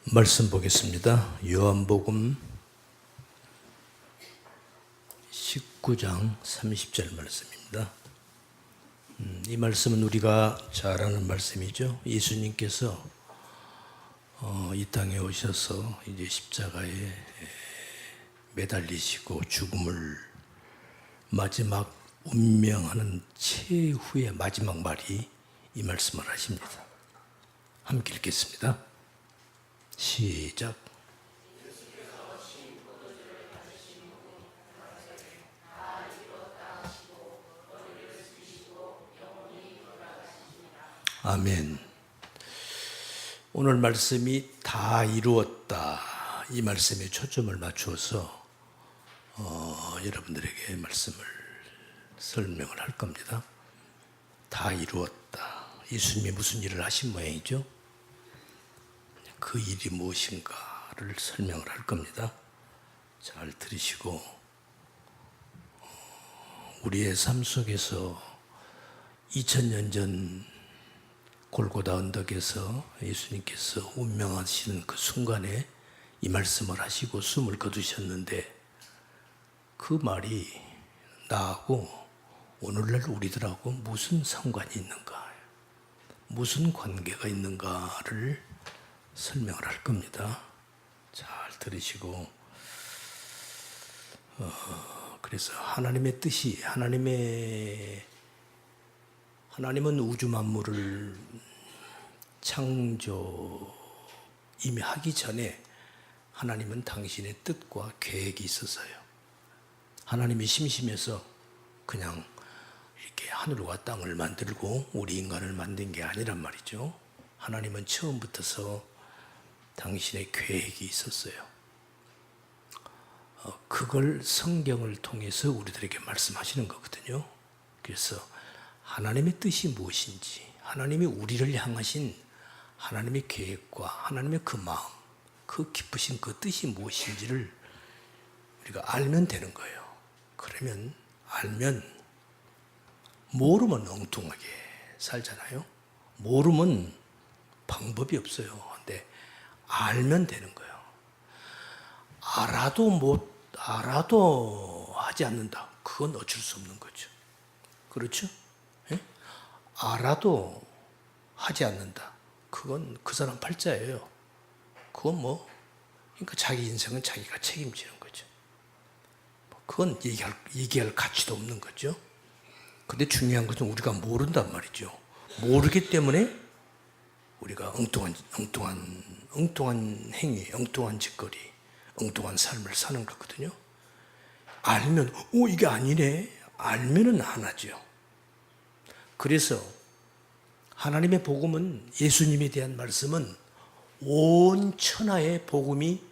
말씀 보겠습니다. 요한복음 19장 30절 말씀입니다. 이 말씀은 우리가 잘 아는 말씀이죠. 예수님께서 이 땅에 오셔서 이제 십자가에 매달리시고 죽음을 마지막 운명하는 최후의 마지막 말이 이 말씀을 하십니다. 함께 읽겠습니다. 시작. 아멘. 오늘 말씀이 다 이루었다. 이 말씀에 초점을 맞추어서 여러분들에게 말씀을 설명을 할 겁니다. 다 이루었다. 예수님이 무슨 일을 하신 모양이죠? 그 일이 무엇인가를 설명을 할 겁니다. 잘 들으시고, 우리의 삶 속에서 2000년 전 골고다 언덕에서 예수님께서 운명하시는 그 순간에 이 말씀을 하시고 숨을 거두셨는데, 그 말이 나하고 오늘날 우리들하고 무슨 상관이 있는가, 무슨 관계가 있는가를 설명을 할 겁니다. 잘 들으시고, 그래서 하나님의 뜻이, 하나님은 우주 만물을 창조 이미 하기 전에 하나님은 당신의 뜻과 계획이 있었어요. 하나님이 심심해서 그냥 이렇게 하늘과 땅을 만들고 우리 인간을 만든 게 아니란 말이죠. 하나님은 처음부터서 당신의 계획이 있었어요. 그걸 성경을 통해서 우리들에게 말씀하시는 거거든요. 그래서 하나님의 뜻이 무엇인지, 하나님이 우리를 향하신 하나님의 계획과 하나님의 그 마음, 그 기쁘신 그 뜻이 무엇인지를 우리가 알면 되는 거예요. 그러면 알면, 모르면 엉뚱하게 살잖아요. 모르면 방법이 없어요. 근데 알면 되는 거예요. 알아도 하지 않는다. 그건 어쩔 수 없는 거죠. 그렇죠? 예? 알아도 하지 않는다. 그건 그 사람 팔자예요. 그건 그러니까 자기 인생은 자기가 책임지는 거죠. 그건 얘기할 가치도 없는 거죠. 근데 중요한 것은 우리가 모른단 말이죠. 모르기 때문에 우리가 엉뚱한 행위, 엉뚱한 짓거리, 엉뚱한 삶을 사는 거거든요. 알면, 이게 아니네. 알면은 안 하죠. 그래서 하나님의 복음은, 예수님에 대한 말씀은 온 천하의 복음이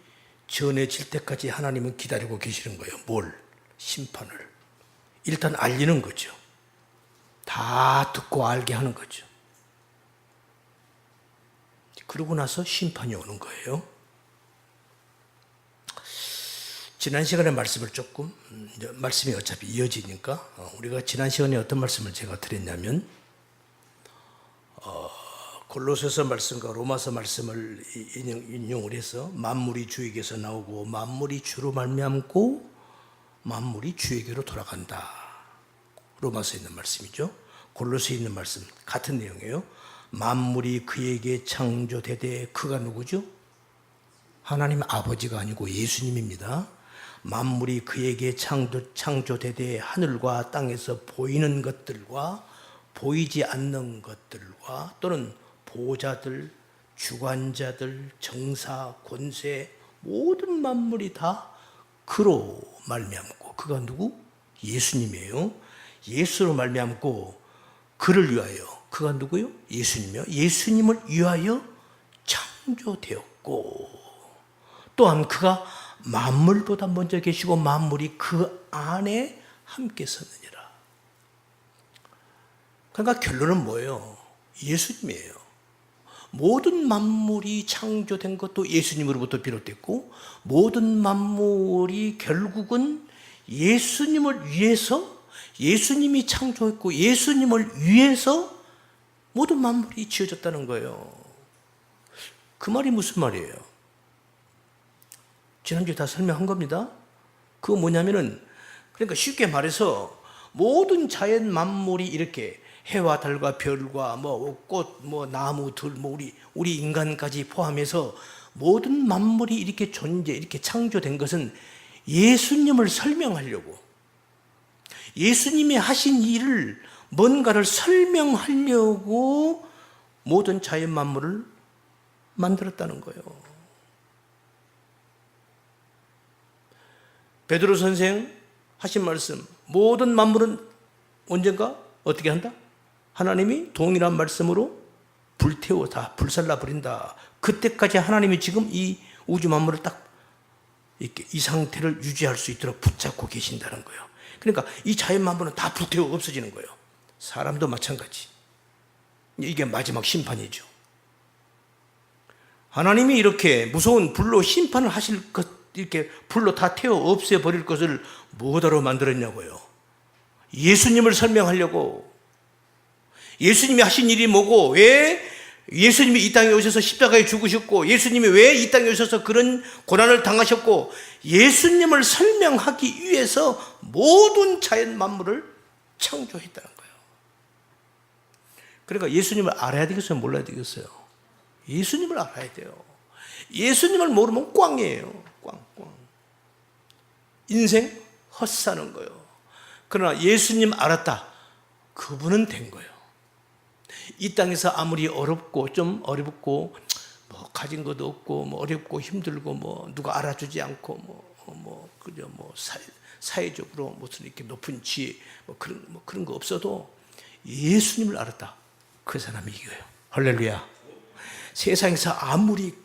전해질 때까지 하나님은 기다리고 계시는 거예요. 뭘? 심판을. 일단 알리는 거죠. 다 듣고 알게 하는 거죠. 그러고 나서 심판이 오는 거예요. 지난 시간에 말씀을 조금, 말씀이 어차피 이어지니까, 우리가 지난 시간에 어떤 말씀을 제가 드렸냐면, 골로새서 말씀과 로마서 말씀을 인용을 해서 만물이 주에게서 나오고 만물이 주로 말미암고 만물이 주에게로 돌아간다. 로마서에 있는 말씀이죠. 골로새에 있는 말씀 같은 내용이에요. 만물이 그에게 창조되되, 그가 누구죠? 하나님 아버지가 아니고 예수님입니다. 만물이 그에게 창조되되 하늘과 땅에서 보이는 것들과 보이지 않는 것들과 또는 보좌들, 주관자들, 정사, 권세, 모든 만물이 다 그로 말미암고, 그가 누구? 예수님이에요. 예수로 말미암고 그를 위하여, 그가 누구요? 예수님이요. 예수님을 위하여 창조되었고, 또한 그가 만물보다 먼저 계시고 만물이 그 안에 함께 섰느니라. 그러니까 결론은 뭐예요? 예수님이에요. 모든 만물이 창조된 것도 예수님으로부터 비롯됐고, 모든 만물이 결국은 예수님을 위해서, 예수님이 창조했고 예수님을 위해서 모든 만물이 지어졌다는 거예요. 그 말이 무슨 말이에요? 지난주에 다 설명한 겁니다. 그거 뭐냐면은, 그러니까 쉽게 말해서 모든 자연 만물이 이렇게 해와 달과 별과 뭐 꽃, 뭐 나무, 들, 뭐 우리 인간까지 포함해서 모든 만물이 이렇게 이렇게 창조된 것은 예수님을 설명하려고, 예수님이 하신 일을 뭔가를 설명하려고 모든 자연 만물을 만들었다는 거예요. 베드로 선생 하신 말씀, 모든 만물은 언젠가 어떻게 한다? 하나님이 동일한 말씀으로 불태워 다 불살라 버린다. 그때까지 하나님이 지금 이 우주 만물을 딱 이렇게 이 상태를 유지할 수 있도록 붙잡고 계신다는 거예요. 그러니까 이 자연 만물은 다 불태워 없어지는 거예요. 사람도 마찬가지. 이게 마지막 심판이죠. 하나님이 이렇게 무서운 불로 심판을 하실 것, 이렇게 불로 다 태워 없애버릴 것을 뭐하러 만들었냐고요. 예수님을 설명하려고. 예수님이 하신 일이 뭐고, 왜 예수님이 이 땅에 오셔서 십자가에 죽으셨고, 예수님이 왜 이 땅에 오셔서 그런 고난을 당하셨고, 예수님을 설명하기 위해서 모든 자연 만물을 창조했다는 거예요. 그러니까 예수님을 알아야 되겠어요? 몰라야 되겠어요? 예수님을 알아야 돼요. 예수님을 모르면 꽝이에요. 꽝. 인생 헛사는 거예요. 그러나 예수님 알았다. 그분은 된 거예요. 이 땅에서 아무리 어렵고 좀 어렵고 뭐 가진 것도 없고 뭐 어렵고 힘들고 뭐 누가 알아주지 않고 그저 사회적으로 무슨 이렇게 높은 지혜 그런 거 없어도 예수님을 알았다. 그 사람이 이겨요. 할렐루야. 세상에서 아무리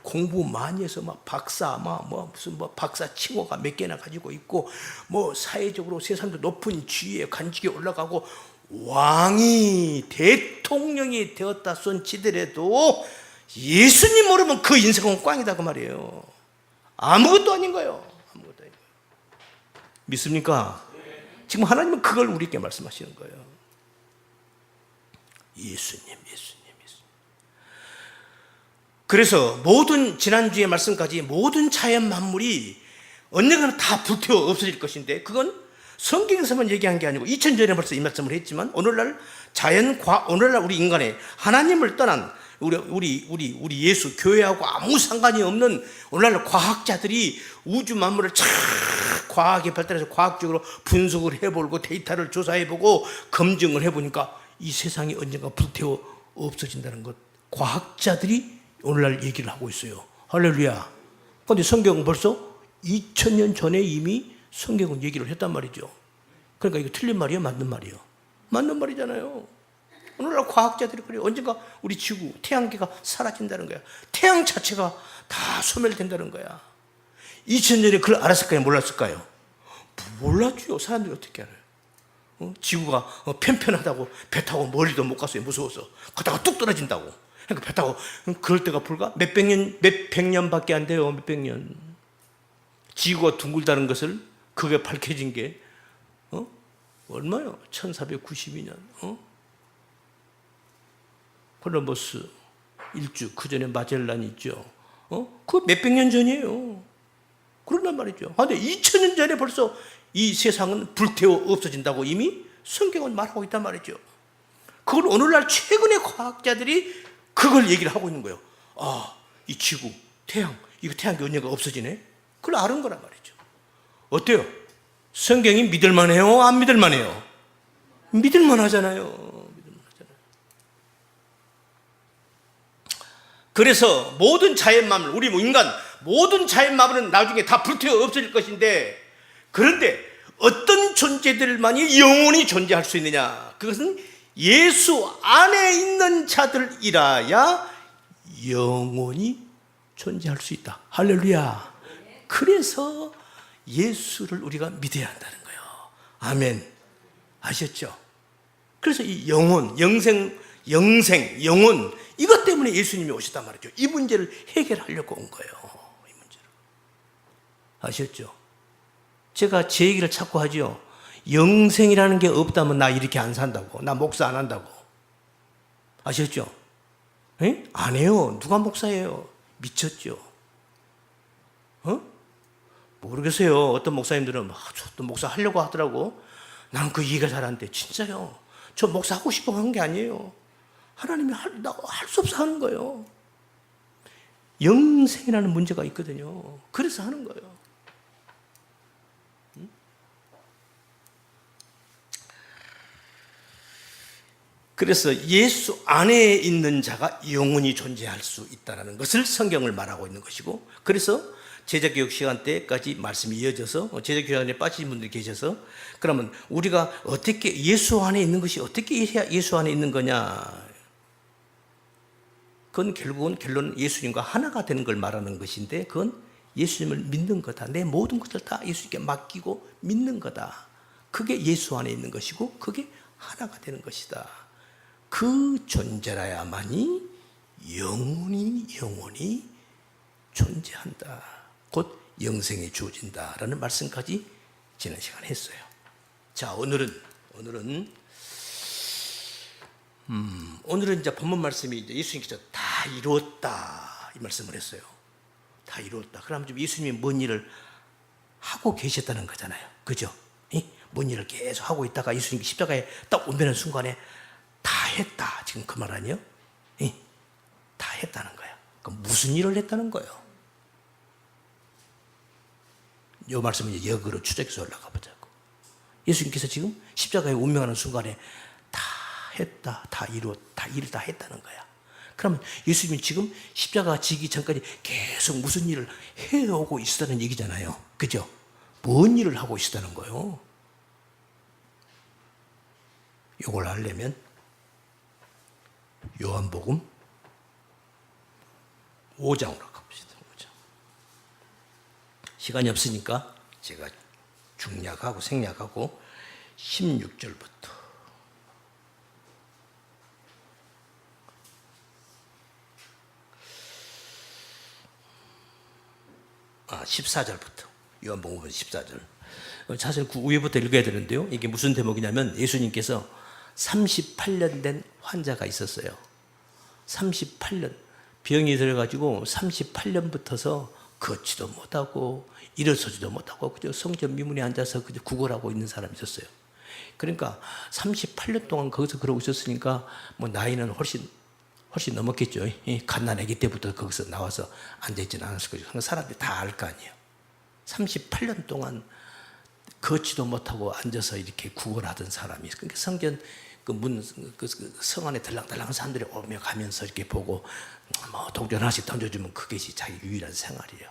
공부 많이 해서 박사 무슨 박사 칭호가 몇 개나 가지고 있고 뭐 사회적으로 세상도 높은 지위에 간직에 올라가고 왕이 대통령이 되었다 손치더라도 예수님 모르면 그 인생은 꽝이다 그 말이에요. 아무것도 아닌 거예요. 아무것도 아닌 거예요. 믿습니까? 지금 하나님은 그걸 우리에게 말씀하시는 거예요. 예수님. 그래서 모든 지난주의 말씀까지 모든 자연 만물이 언젠가는 다 불태워 없어질 것인데 그건 성경에서만 얘기한 게 아니고 2000년 전에 벌써 이 말씀을 했지만 오늘날 오늘날 우리 인간의 하나님을 떠난 우리 예수 교회하고 아무 상관이 없는 오늘날 과학자들이 우주 만물을 과학에 발달해서 과학적으로 분석을 해보고 데이터를 조사해보고 검증을 해보니까 이 세상이 언젠가 불태워 없어진다는 것 과학자들이 오늘날 얘기를 하고 있어요. 할렐루야. 그런데 성경은 벌써 2000년 전에 이미 성경은 얘기를 했단 말이죠. 그러니까 이거 틀린 말이에요? 맞는 말이에요? 맞는 말이잖아요. 오늘날 과학자들이 그래요. 언젠가 우리 지구, 태양계가 사라진다는 거야. 태양 자체가 다 소멸된다는 거야. 2000년에 그걸 알았을까요? 몰랐을까요? 몰랐죠. 사람들이 어떻게 알아요? 지구가 편편하다고 배 타고 멀리도 못 갔어요. 무서워서. 가다가 뚝 떨어진다고. 그러니까 배 타고 그럴 때가 불과 몇백 년밖에 안 돼요. 몇백 년. 지구가 둥글다는 것을 그게 밝혀진 게 얼마요? 1492년. 콜럼버스 일주 그 전에 마젤란 있죠. 그 몇백 년 전이에요. 그런단 말이죠. 그런데 2000년 전에 벌써 이 세상은 불태워 없어진다고 이미 성경은 말하고 있단 말이죠. 그걸 오늘날 최근의 과학자들이 그걸 얘기를 하고 있는 거예요. 아, 이 지구, 태양, 이거 태양계 언젠가 없어지네? 그걸 아는 거란 말이죠. 어때요? 성경이 믿을만해요? 안 믿을만해요? 믿을만하잖아요. 그래서 모든 자연 만물, 우리 인간, 모든 자연 만물은 나중에 다 불태워 없어질 것인데 그런데 어떤 존재들만이 영원히 존재할 수 있느냐? 그것은 예수 안에 있는 자들이라야 영원히 존재할 수 있다. 할렐루야. 그래서 예수를 우리가 믿어야 한다는 거예요. 아멘. 아셨죠? 그래서 이 영혼, 영생, 영혼 이것 때문에 예수님이 오셨단 말이죠. 이 문제를 해결하려고 온 거예요. 이 문제를. 아셨죠? 제가 제 얘기를 자꾸 하죠. 영생이라는 게 없다면 나 이렇게 안 산다고. 나 목사 안 한다고. 아셨죠? 에? 안 해요. 누가 목사예요? 미쳤죠? 모르겠어요. 어떤 목사님들은 또 목사 하려고 하더라고. 나는 그 이해가 잘 안 돼. 진짜요. 저 목사 하고 싶어 하는 게 아니에요. 하나님이 할 수 없어 하는 거예요. 영생이라는 문제가 있거든요. 그래서 하는 거예요. 그래서 예수 안에 있는 자가 영원히 존재할 수 있다는 것을 성경을 말하고 있는 것이고, 그래서 제자교육 시간 때까지 말씀이 이어져서 제자교육 안에 빠진 분들이 계셔서, 그러면 우리가 어떻게 예수 안에 있는 것이 어떻게 해야 예수 안에 있는 거냐? 그건 결국은 결론은 예수님과 하나가 되는 걸 말하는 것인데, 그건 예수님을 믿는 거다. 내 모든 것을 다 예수님께 맡기고 믿는 거다. 그게 예수 안에 있는 것이고, 그게 하나가 되는 것이다. 그 존재라야만이 영원히 존재한다. 곧 영생이 주어진다라는 말씀까지 지난 시간에 했어요. 자, 오늘은 이제 본문 말씀이 이제 예수님께서 다 이루었다 이 말씀을 했어요. 다 이루었다. 그럼 좀 예수님이 뭔 일을 하고 계셨다는 거잖아요. 그죠? 뭔 일을 계속 하고 있다가 예수님이 십자가에 딱 옮기는 순간에 다 했다. 지금 그 말 아니에요? 다 했다는 거야. 그럼 무슨 일을 했다는 거예요? 이 말씀은 이제 역으로 추적해서 올라가 보자고. 예수님께서 지금 십자가에 운명하는 순간에 다 했다, 다 일을 다 했다는 거야. 그러면 예수님이 지금 십자가 지기 전까지 계속 무슨 일을 해오고 있었다는 얘기잖아요. 그죠? 뭔 일을 하고 있었다는 거예요? 이걸 알려면 요한복음 5장으로 가봅시다. 5장. 시간이 없으니까 제가 중략하고 생략하고 16절부터 14절부터 요한복음 14절. 사실 그 위에부터 읽어야 되는데요. 이게 무슨 대목이냐면 예수님께서 38년 된 환자가 있었어요. 38년 병이 들어가지고 38년부터서 걷지도 못하고 일어서지도 못하고 그저 성전 미문에 앉아서 그저 구걸하고 있는 사람이 있었어요. 그러니까 38년 동안 거기서 그러고 있었으니까 뭐 나이는 훨씬 넘었겠죠. 갓난아기 때부터 거기서 나와서 앉아있지는 않았을 거죠. 사람들이 다 알 거 아니에요. 38년 동안 걷지도 못하고 앉아서 이렇게 구걸하던 사람이 있어요. 그러니까 성전 성 안에 들락달락한 사람들이 오며 가면서 이렇게 보고 뭐 동전 하나씩 던져주면 그것이 자기 유일한 생활이에요.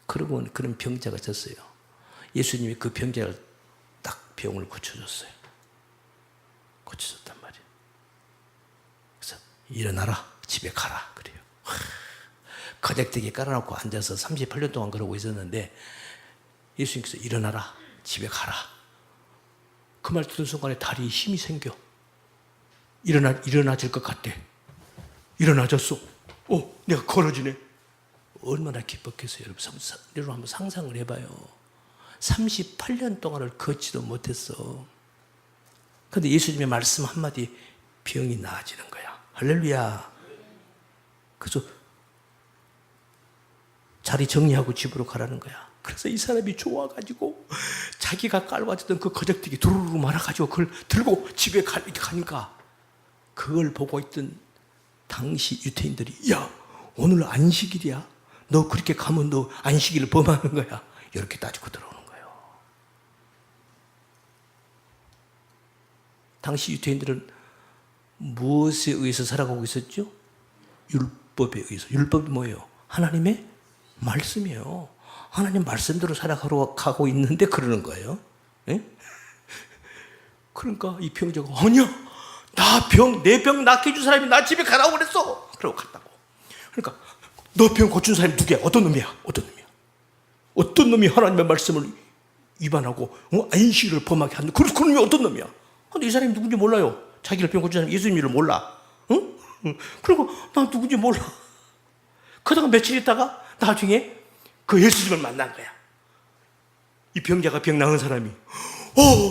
그러고 그런 병자가 있었어요. 예수님이 그 병자를 딱 병을 고쳐줬어요. 고쳐줬단 말이에요. 그래서 일어나라, 집에 가라 그래요. 거적대기에 깔아놓고 앉아서 38년 동안 그러고 있었는데 예수님께서 일어나라, 집에 가라. 그 말 듣는 순간에 다리에 힘이 생겨. 일어나질 것 같대. 일어나졌어. 내가 걸어지네. 얼마나 기뻤겠어요. 여러분 한번 상상을 해봐요. 38년 동안을 걷지도 못했어. 그런데 예수님의 말씀 한마디 병이 나아지는 거야. 할렐루야. 그래서 자리 정리하고 집으로 가라는 거야. 그래서 이 사람이 좋아가지고 자기가 깔아줬던 그 거적대기 두루루루 말아가지고 그걸 들고 집에 가니까 그걸 보고 있던 당시 유태인들이 야, 오늘 안식일이야? 너 그렇게 가면 너 안식일을 범하는 거야. 이렇게 따지고 들어오는 거예요. 당시 유태인들은 무엇에 의해서 살아가고 있었죠? 율법에 의해서. 율법이 뭐예요? 하나님의 말씀이에요. 하나님 말씀대로 살아가고 있는데 그러는 거예요. 네? 그러니까 이 병자가 아니야, 내 병 낫게 해준 사람이 나 집에 가라고 그랬어. 그러고 갔다고. 그러니까 너 병 고친 사람이 누구야? 어떤 놈이야? 어떤 놈이 하나님의 말씀을 위반하고 안식일을 범하게 하는 그런 놈이 어떤 놈이야? 근데 이 사람이 누군지 몰라요. 자기를 병 고친 사람이 예수님을 몰라. 그리고 나 누군지 몰라. 그러다가 며칠 있다가 나중에 그 예수님을 만난 거야. 이 병자가 병 나은 사람이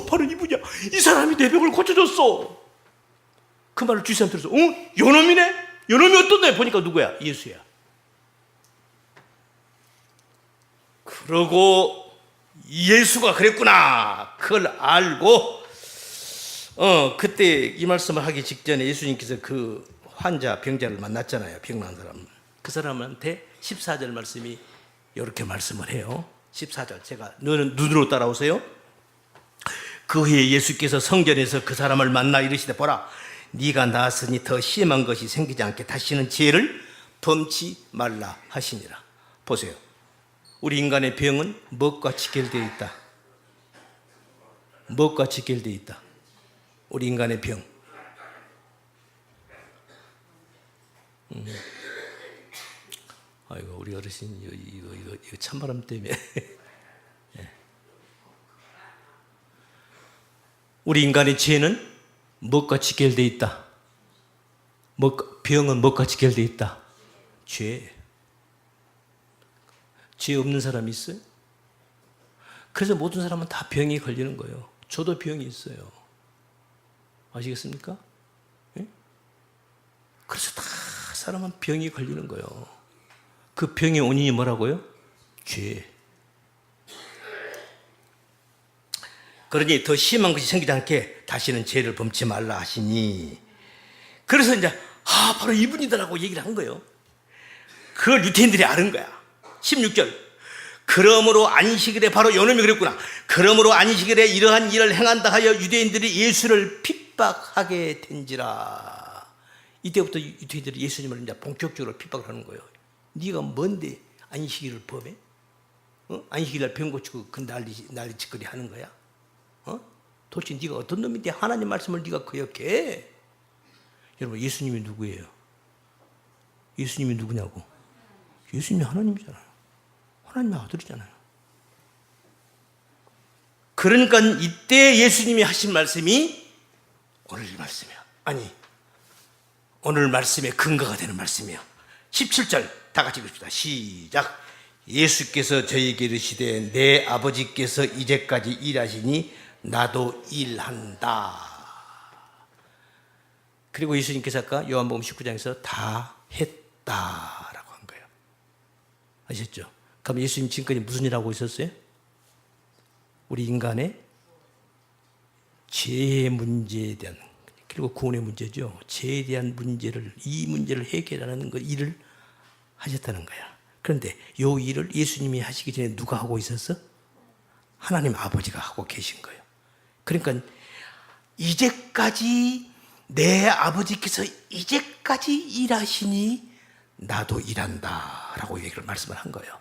바로 이분이야. 이 사람이 내 병을 고쳐줬어. 그 말을 주위 사람 들어서 요놈이네? 요놈이 어떤 놈이야? 보니까 누구야? 예수야. 그러고 예수가 그랬구나. 그걸 알고 그때 이 말씀을 하기 직전에 예수님께서 그 환자 병자를 만났잖아요. 병난 사람. 그 사람한테 14절 말씀이 이렇게 말씀을 해요. 14절 제가 너는 눈으로 따라오세요. 그 후에 예수께서 성전에서 그 사람을 만나 이르시되 보라 네가 나았으니 더 심한 것이 생기지 않게 다시는 죄를 범치 말라 하시니라. 보세요. 우리 인간의 병은 무엇과 직결되어 있다? 무엇과 직결되어 있다? 우리 인간의 병. 아이고 우리 어르신 이거 찬바람 때문에 예. 우리 인간의 죄는 무엇과 직결되어 있다? 병은 무엇과 직결되어 있다? 죄. 죄 없는 사람이 있어요? 그래서 모든 사람은 다 병이 걸리는 거예요. 저도 병이 있어요. 아시겠습니까? 예? 그래서 다 사람은 병이 걸리는 거예요. 그 병의 원인이 뭐라고요? 죄. 그러니 더 심한 것이 생기지 않게 다시는 죄를 범치 말라 하시니. 그래서 이제 바로 이분이더라고 얘기를 한 거예요. 그걸 유대인들이 아는 거야. 16절. 그러므로 안식일에 바로 요놈이 그랬구나. 그러므로 안식일에 이러한 일을 행한다 하여 유대인들이 예수를 핍박하게 된지라. 이때부터 유대인들이 예수님을 이제 본격적으로 핍박을 하는 거예요. 네가 뭔데 안식일을 범해? 안식일날 병 고치고 그 난리짓거리 하는 거야? 도대체 네가 어떤 놈인데 하나님 말씀을 네가 거역해? 여러분 예수님이 누구예요? 예수님이 누구냐고? 예수님이 하나님이잖아요. 하나님의 아들이잖아요. 그러니까 이때 예수님이 하신 말씀이 오늘 이 말씀이야. 아니 오늘 말씀의 근거가 되는 말씀이에요. 17절 다 같이 읽읍시다. 시작. 예수께서 저에게 이르시되 내 아버지께서 이제까지 일하시니 나도 일한다. 그리고 예수님께서 아까 요한복음 19장에서 다 했다라고 한 거예요. 아셨죠? 그럼 예수님 지금까지 무슨 일 하고 있었어요? 우리 인간의 죄의 문제에 대한 그리고 구원의 문제죠. 죄에 대한 문제를 이 문제를 해결하는 그 일을 하셨다는 거야. 그런데 이 일을 예수님이 하시기 전에 누가 하고 있었어? 하나님 아버지가 하고 계신 거예요. 그러니까 이제까지 내 아버지께서 이제까지 일하시니 나도 일한다 라고 얘기를 말씀을 한 거예요.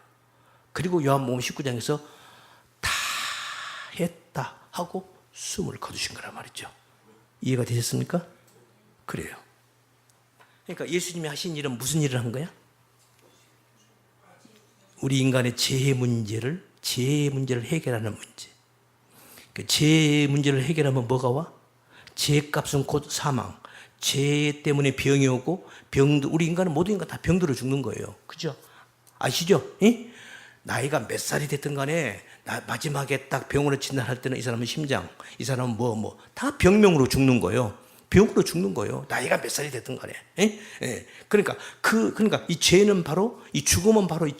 그리고 요한복음 19장에서 다 했다 하고 숨을 거두신 거란 말이죠. 이해가 되셨습니까? 그래요. 그러니까 예수님이 하신 일은 무슨 일을 한 거야? 우리 인간의 죄의 문제를 해결하는 문제. 그 죄의 문제를 해결하면 뭐가 와? 죄값은 곧 사망. 죄 때문에 병이 오고 병도 우리 인간은 모든 인간 다 병들어 죽는 거예요. 그죠? 아시죠? 예? 나이가 몇 살이 됐든 간에 마지막에 딱 병으로 진단할 때는 이 사람은 심장, 이 사람은 다 병명으로 죽는 거예요. 병으로 죽는 거예요. 나이가 몇 살이 됐든 간에. 예? 예. 그러니까 이 죄는 바로 이 죽음은 바로 이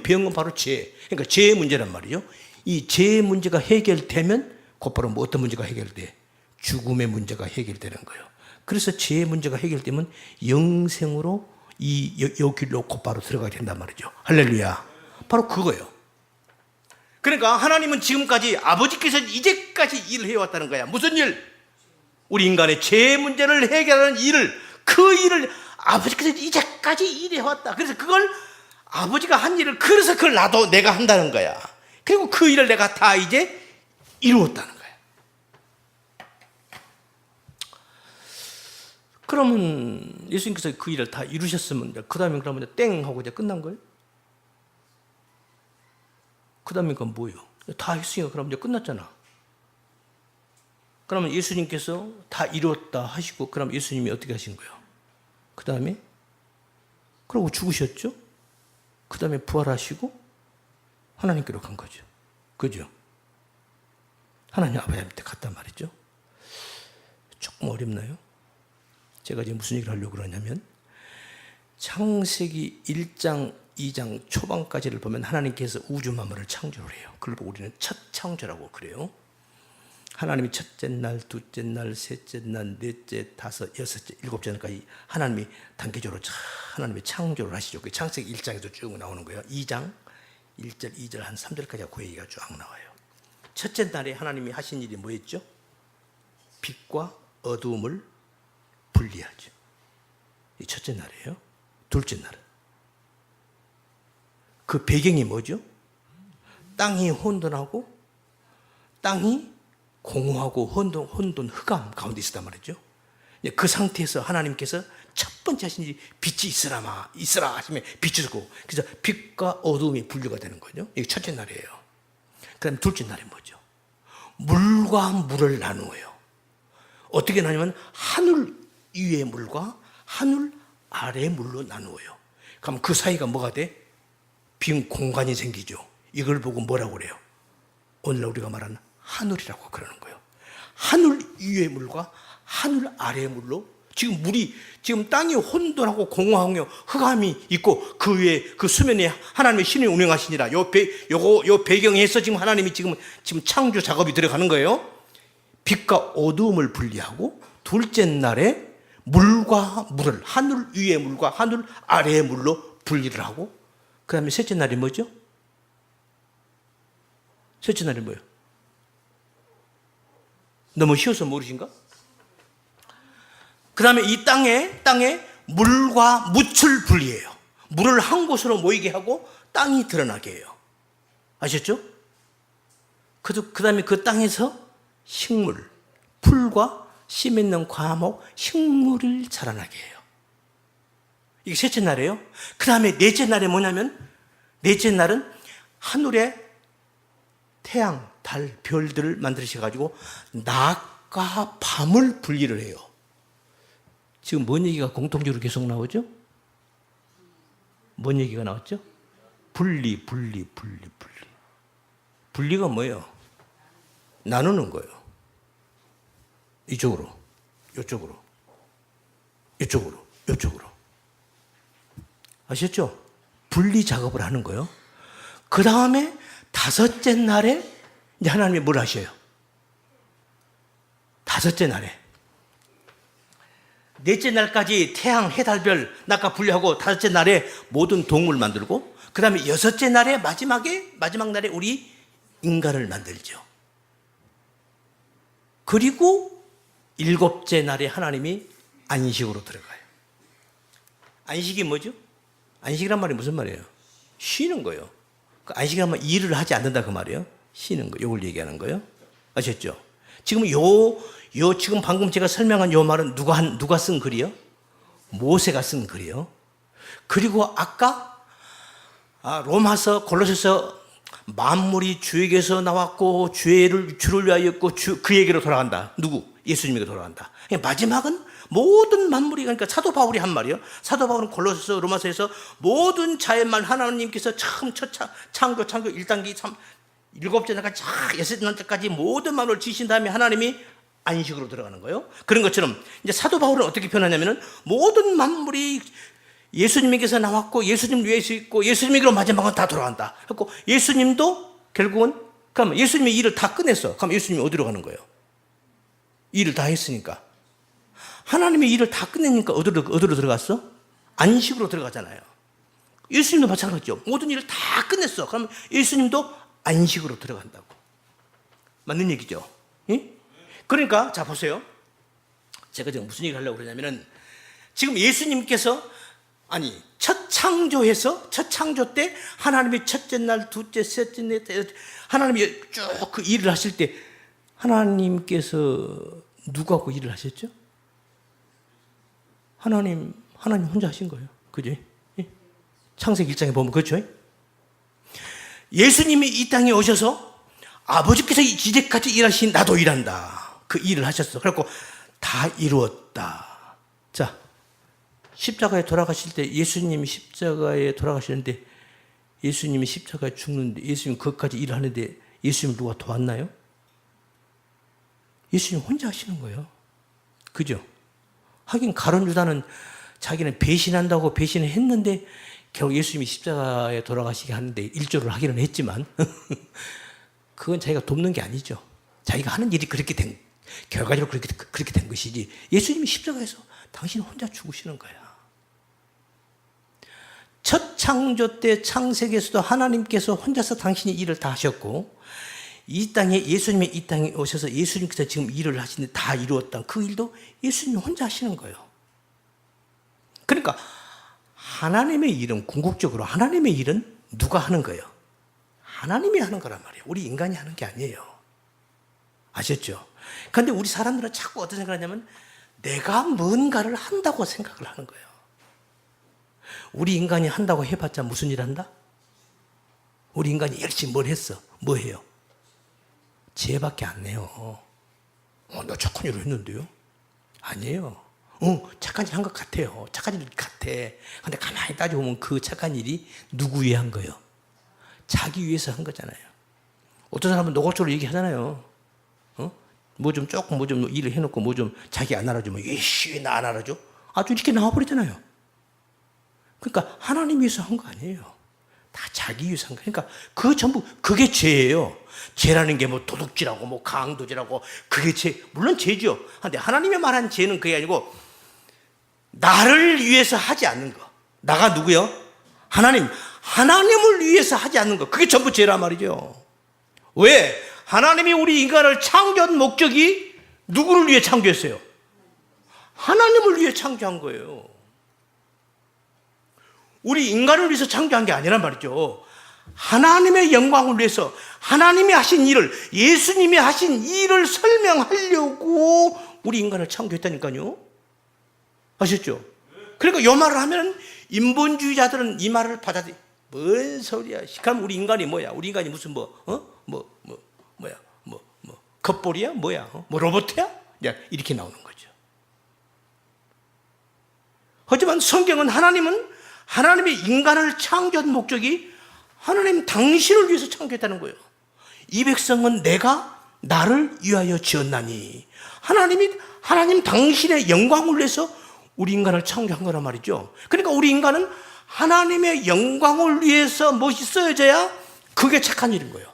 병은 바로 죄. 그러니까 죄의 문제란 말이죠. 이 죄의 문제가 해결되면 곧바로 어떤 문제가 해결돼? 죽음의 문제가 해결되는 거예요. 그래서 죄의 문제가 해결되면 영생으로 이 길로 곧바로 들어가게 된단 말이죠. 할렐루야. 바로 그거예요. 그러니까 하나님은 지금까지 아버지께서 이제까지 일을 해왔다는 거야. 무슨 일? 우리 인간의 죄 문제를 해결하는 그 일을 아버지께서 이제까지 일해왔다. 그래서 그걸 아버지가 한 일을 그래서 그걸 내가 한다는 거야. 그리고 그 일을 내가 다 이제 이루었다는 거야. 그러면 예수님께서 그 일을 다 이루셨으면 그 다음에 그러면 땡 하고 이제 끝난 거예요? 그 다음에 그건 뭐예요? 다 했으니까 그럼 이제 끝났잖아. 그러면 예수님께서 다 이뤘다 하시고 그럼 예수님이 어떻게 하신 거예요? 그 다음에 그러고 죽으셨죠? 그 다음에 부활하시고 하나님께로 간 거죠. 그죠? 하나님 아버지한테 갔단 말이죠. 조금 어렵나요? 제가 지금 무슨 얘기를 하려고 그러냐면 창세기 1장 2장 초반까지를 보면 하나님께서 우주 만물을 창조를 해요. 그걸 보고 우리는 첫 창조라고 그래요. 하나님이 첫째 날, 둘째 날, 셋째 날, 넷째, 다섯, 여섯째, 일곱째 날까지 하나님이 단계적으로 하나님의 창조를 하시죠. 그 창세기 1장에도 쭉 나오는 거예요. 2장 1절, 2절 한 3절까지 그 얘기가 쭉 나와요. 첫째 날에 하나님이 하신 일이 뭐였죠? 빛과 어두움을 분리하죠. 이 첫째 날이에요. 둘째 날은 그 배경이 뭐죠? 땅이 혼돈하고 땅이 공허하고 혼돈 흑암 가운데 있었단 말이죠. 그 상태에서 하나님께서 첫 번째 하신 일이 빛이 있으라 하시면 빛이 있고, 그래서 빛과 어두움이 분류가 되는 거죠. 이게 첫째 날이에요. 그 다음에 둘째 날이 뭐죠? 물과 물을 나누어요. 어떻게 나누면 하늘 위의 물과 하늘 아래의 물로 나누어요. 그럼 그 사이가 뭐가 돼? 빈 공간이 생기죠. 이걸 보고 뭐라고 그래요? 오늘 우리가 말하는 하늘이라고 그러는 거예요. 하늘 위의 물과 하늘 아래의 물로 지금 땅이 혼돈하고 공허하고 흑암이 있고 그 위에 그 수면에 하나님의 신이 운행하시니라. 요 배경에서 지금 하나님이 지금 창조 작업이 들어가는 거예요. 빛과 어두움을 분리하고 둘째 날에 물과 물을 하늘 위의 물과 하늘 아래의 물로 분리를 하고, 그 다음에 셋째 날이 뭐죠? 셋째 날이 뭐예요? 너무 쉬워서 모르신가? 그 다음에 이 땅에 물과 묻을 분리해요. 물을 한 곳으로 모이게 하고 땅이 드러나게 해요. 아셨죠? 그 다음에 그 땅에서 식물, 풀과 씨 맺는 과목, 식물을 자라나게 해요. 이게 셋째 날이에요. 그 다음에 넷째 날에 뭐냐면, 넷째 날은 하늘에 태양, 달, 별들을 만드셔가지고 낮과 밤을 분리를 해요. 지금 뭔 얘기가 공통적으로 계속 나오죠? 뭔 얘기가 나왔죠? 분리. 분리가 뭐예요? 나누는 거예요. 이쪽으로, 이쪽으로. 아셨죠? 분리 작업을 하는 거예요. 그 다음에 다섯째 날에 이제 하나님이 뭘 하셔요? 다섯째 날에. 넷째 날까지 태양, 해, 달, 별, 낮과 분리하고 다섯째 날에 모든 동물 만들고, 그 다음에 여섯째 날에 마지막 날에 우리 인간을 만들죠. 그리고 일곱째 날에 하나님이 안식으로 들어가요. 안식이 뭐죠? 안식이란 말이 무슨 말이에요? 쉬는 거예요. 그 안식이란 말 일을 하지 않는다 그 말이에요. 쉬는 거, 이걸 얘기하는 거예요. 아셨죠? 지금 지금 방금 제가 설명한 요 말은 누가 쓴 글이요? 모세가 쓴 글이요. 그리고 아까 로마서, 골로새서 만물이 주에게서 나왔고 주를 위하였고 그 얘기로 돌아간다. 누구? 예수님에게 돌아간다. 마지막은 모든 만물이, 그러니까 사도 바울이 한 말이요. 사도 바울은 골로새서, 로마서에서 모든 자연만 하나님께서 처음 첫 창조 1단계 7째 날까지 여섯째 날까지 모든 만물을 지신 다음에 하나님이 안식으로 들어가는 거예요. 그런 것처럼 이제 사도 바울은 어떻게 표현하냐면은 모든 만물이 예수님에게서 나왔고 예수님 위에서 있고 예수님에게로 마지막은 다 돌아간다. 그리고 예수님도 결국은 그럼 예수님이 일을 다 끝냈어. 그럼 예수님이 어디로 가는 거예요? 일을 다 했으니까. 하나님이 일을 다 끝내니까 어디로 들어갔어? 안식으로 들어가잖아요. 예수님도 마찬가지죠. 모든 일을 다 끝냈어. 그러면 예수님도 안식으로 들어간다고. 맞는 얘기죠? 예? 그러니까 자 보세요. 제가 지금 무슨 얘기를 하려고 그러냐면은 지금 예수님께서 첫 창조 때 하나님이 첫째 날, 둘째, 셋째, 넷째 하나님이 쭉 그 일을 하실 때 하나님께서 누구하고 일을 하셨죠? 하나님 혼자 하신 거예요. 그죠? 창세기 1장에 보면 그렇죠? 예수님이 이 땅에 오셔서 아버지께서 이제까지 일하신 나도 일한다. 그 일을 하셨어. 그래갖고 다 이루었다. 자, 십자가에 돌아가실 때 예수님이 십자가에 돌아가시는데 예수님이 십자가에 죽는데 예수님 그것까지 일을 하는데 예수님 누가 도왔나요? 예수님 혼자 하시는 거예요. 그죠? 하긴 가룟 유다는 자기는 배신한다고 배신을 했는데 결국 예수님이 십자가에 돌아가시게 하는데 일조를 하기는 했지만 그건 자기가 돕는 게 아니죠. 자기가 하는 일이 그렇게 된, 결과적으로 그렇게 된 것이지, 예수님이 십자가에서 당신 혼자 죽으시는 거야. 첫 창조 때 창세기에서도 하나님께서 혼자서 당신이 일을 다 하셨고, 이 땅에 예수님이 이 땅에 오셔서 예수님께서 지금 일을 하시는데 다 이루었던 그 일도 예수님이 혼자 하시는 거예요. 그러니까 하나님의 일은, 궁극적으로 하나님의 일은 누가 하는 거예요? 하나님이 하는 거란 말이에요. 우리 인간이 하는 게 아니에요. 아셨죠? 그런데 우리 사람들은 자꾸 어떤 생각을 하냐면 내가 뭔가를 한다고 생각을 하는 거예요. 우리 인간이 한다고 해봤자 무슨 일 한다? 우리 인간이 열심히 뭘 했어? 뭐 해요? 죄밖에 안 내요. 나 착한 일을 했는데요? 아니에요. 착한 일 한 것 같아요. 착한 일 같아. 근데 가만히 따져보면 그 착한 일이 누구 위해 한 거예요? 자기 위해서 한 거잖아요. 어떤 사람은 노골적으로 얘기하잖아요. 뭐 좀 조금 뭐 좀 일을 해놓고 뭐 좀 자기 안 알아주면 이씨 나 안 알아줘? 아주 이렇게 나와버리잖아요. 그러니까 하나님 위해서 한 거 아니에요. 다 자기 위해서 한 거. 그러니까 그 전부 그게 죄예요. 죄라는 게 뭐 도둑질하고 뭐 강도질하고 그게 죄, 물론 죄죠. 근데 하나님이 말한 죄는 그게 아니고 나를 위해서 하지 않는 거. 나가 누구요? 하나님을 위해서 하지 않는 거. 그게 전부 죄란 말이죠. 왜? 하나님이 우리 인간을 창조한 목적이 누구를 위해 창조했어요? 하나님을 위해 창조한 거예요. 우리 인간을 위해서 창조한 게 아니란 말이죠. 하나님의 영광을 위해서 하나님이 하신 일을, 예수님이 하신 일을 설명하려고 우리 인간을 창조했다니까요. 아셨죠? 그러니까 이 말을 하면 인본주의자들은 이 말을 받아들여. 뭔 소리야. 그럼 우리 인간이 뭐야? 우리 인간이 무슨 겉볼이야? 뭐야? 뭐 로봇이야? 이렇게 나오는 거죠. 하지만 성경은 하나님이 인간을 창조한 목적이 하나님 당신을 위해서 창조했다는 거예요. 이 백성은 내가 나를 위하여 지었나니. 하나님 당신의 영광을 위해서 우리 인간을 창조한 거란 말이죠. 그러니까 우리 인간은 하나님의 영광을 위해서 무엇이 쓰여져야 그게 착한 일인 거예요.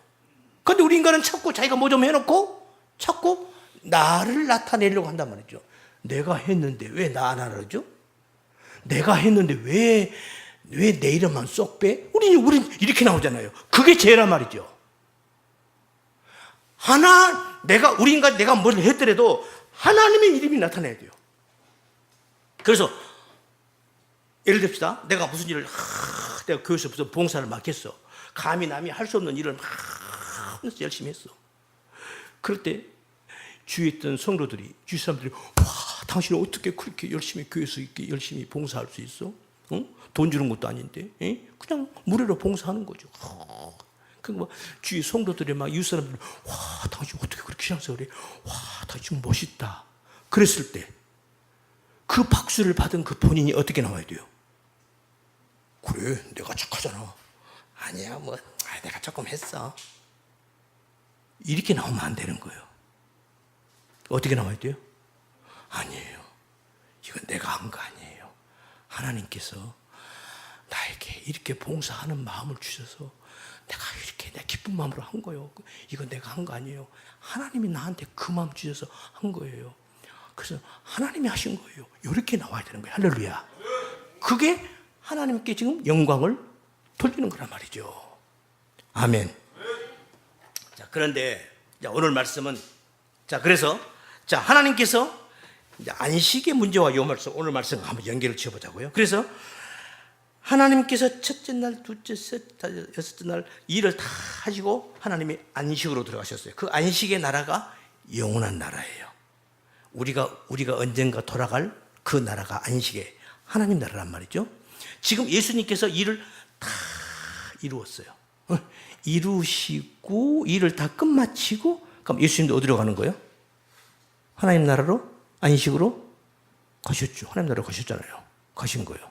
그런데 우리 인간은 자꾸 자기가 뭐 좀 해놓고 자꾸 나를 나타내려고 한단 말이죠. 내가 했는데 왜 나 안 알아줘? 내가 했는데 왜 내 이름만 쏙 빼? 우린 이렇게 나오잖아요. 그게 죄란 말이죠. 우리 인간 내가 뭘 했더라도 하나님의 이름이 나타나야 돼요. 그래서 예를 듭시다. 내가 무슨 일을 내가 교회에서 무슨 봉사를 막 했어. 감히 남이 할 수 없는 일을 막 열심히 했어. 그럴 때 주위에 있던 성도들이, 주위 사람들이 당신은 어떻게 그렇게 열심히 교회에서 이렇게 열심히 봉사할 수 있어? 돈 주는 것도 아닌데 그냥 무료로 봉사하는 거죠. 그러니까 주위 성도들이 막 이웃 사람들이 당신 어떻게 그렇게 신앙생활해? 당신 멋있다. 그랬을 때 그 박수를 받은 그 본인이 어떻게 나와야 돼요? 그래, 내가 착하잖아. 아니야, 내가 조금 했어. 이렇게 나오면 안 되는 거예요. 어떻게 나와야 돼요? 아니에요. 이건 내가 한 거 아니에요. 하나님께서 나에게 이렇게 봉사하는 마음을 주셔서 내가 이렇게 내 기쁜 마음으로 한 거예요. 이건 내가 한 거 아니에요. 하나님이 나한테 그 마음 주셔서 한 거예요. 그래서 하나님이 하신 거예요. 이렇게 나와야 되는 거예요. 할렐루야. 그게 하나님께 지금 영광을 돌리는 거란 말이죠. 아멘. 자, 그런데 오늘 말씀은 그래서 하나님께서 안식의 문제와 오늘 말씀 한번 연결을 지어보자고요. 그래서 하나님께서 첫째 날, 둘째, 셋째, 여섯째 날 일을 다 하시고 하나님이 안식으로 들어가셨어요. 그 안식의 나라가 영원한 나라예요. 우리가 언젠가 돌아갈 그 나라가 안식의 하나님 나라란 말이죠. 지금 예수님께서 일을 다 이루었어요. 이루시고 일을 다 끝마치고 그럼 예수님도 어디로 가는 거예요? 하나님 나라로 안식으로 가셨죠. 하나님 나라로 가셨잖아요. 가신 거예요.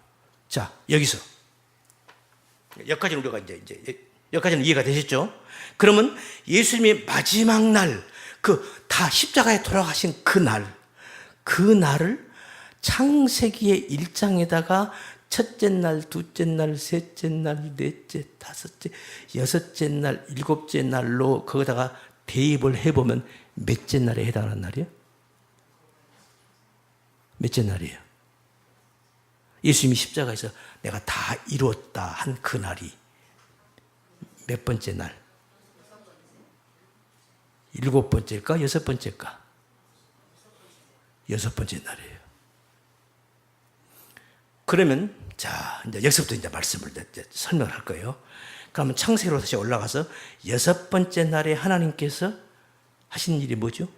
자, 여기서 여기까지는 우리가 여기까지는 이해가 되셨죠? 그러면 예수님의 마지막 날, 다 십자가에 돌아가신 그 날을 창세기의 1장에다가 첫째 날, 둘째 날, 셋째 날, 넷째, 다섯째, 여섯째 날, 일곱째 날로 거기다가 대입을 해보면 몇째 날에 해당하는 날이에요? 몇째 날이에요? 예수님이 십자가에서 내가 다 이루었다 한 그 날이 몇 번째 날? 일곱 번째일까? 여섯 번째일까? 여섯 번째 날이에요. 그러면 자 이제 여기서부터 이제 말씀을 이제 설명을 할 거예요. 그러면 창세기로 다시 올라가서 여섯 번째 날에 하나님께서 하신 일이 뭐죠?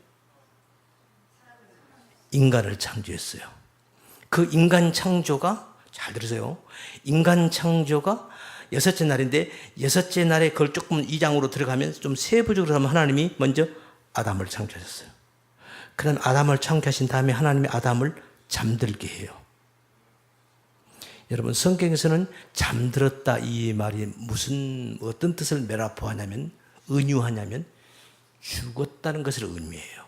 인간을 창조했어요. 그 인간 창조가 잘 들으세요. 인간 창조가 여섯째 날인데 여섯째 날에 그걸 조금 2장으로 들어가면 좀 세부적으로 하면 하나님이 먼저 아담을 창조하셨어요. 그런 아담을 창조하신 다음에 하나님이 아담을 잠들게 해요. 여러분 성경에서는 잠들었다 이 말이 무슨 어떤 뜻을 메라포하냐면 은유하냐면 죽었다는 것을 의미해요.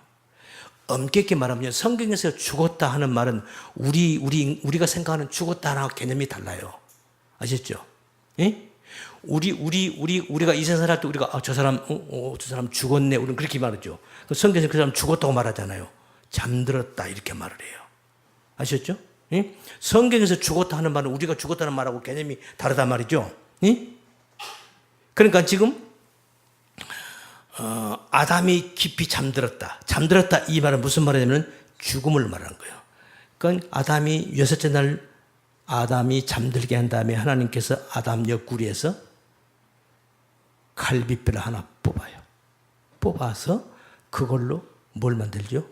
엄격히 말하면 성경에서 죽었다 하는 말은 우리가 생각하는 죽었다는 개념이 달라요. 아셨죠? 예? 우리가 이 세상을 할 때 우리가 저 사람 죽었네. 우리는 그렇게 말하죠. 성경에서 그 사람 죽었다고 말하잖아요. 잠들었다 이렇게 말을 해요. 아셨죠? 예? 성경에서 죽었다 하는 말은 우리가 죽었다는 말하고 개념이 다르단 말이죠. 예? 그러니까 지금 아담이 깊이 잠들었다. 잠들었다 이 말은 무슨 말이냐면 죽음을 말하는 거예요. 그러니까 아담이 여섯째 날 아담이 잠들게 한 다음에 하나님께서 아담 옆구리에서 갈비뼈를 하나 뽑아요. 뽑아서 그걸로 뭘 만들죠?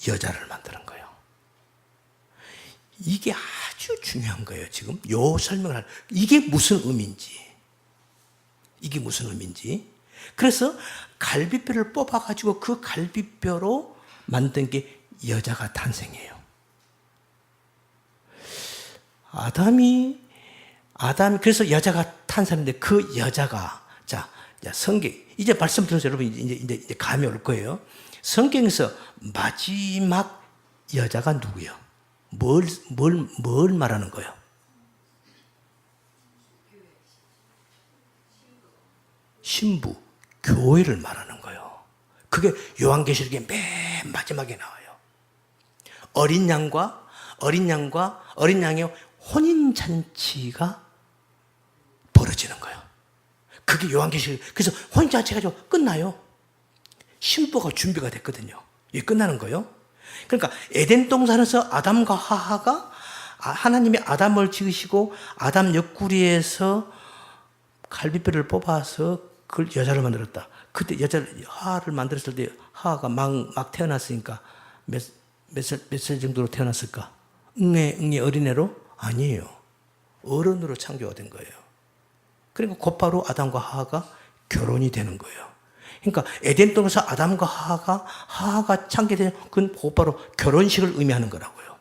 여자를 만드는 거예요. 이게 아주 중요한 거예요. 지금 요 설명을 이게 무슨 의미인지. 이게 무슨 의미인지. 그래서 갈비뼈를 뽑아가지고 그 갈비뼈로 만든 게 여자가 탄생해요. 아담이 그래서 여자가 탄생했는데 그 여자가 자 성경 이제 말씀 들어서 여러분 이제 감이 올 거예요. 성경에서 마지막 여자가 누구예요? 뭘 말하는 거예요? 신부, 교회를 말하는 거예요. 그게 요한계시록의 맨 마지막에 나와요. 어린 양의 혼인잔치가 벌어지는 거예요. 그게 요한계시록. 그래서 혼인잔치가 좀 끝나요. 신부가 준비가 됐거든요. 이게 끝나는 거예요. 그러니까 에덴 동산에서 아담과 하하가 하나님이 아담을 지으시고 아담 옆구리에서 갈비뼈를 뽑아서 그걸 여자를 만들었다. 그때 하하를 만들었을 때 하하가 막 태어났으니까 몇 살 정도로 태어났을까? 응애 어린애로? 아니에요. 어른으로 창조가 된 거예요. 그러니까 곧바로 아담과 하하가 결혼이 되는 거예요. 그러니까 에덴 동산에서 아담과 하하가 창조된 그건 곧바로 결혼식을 의미하는 거라고요.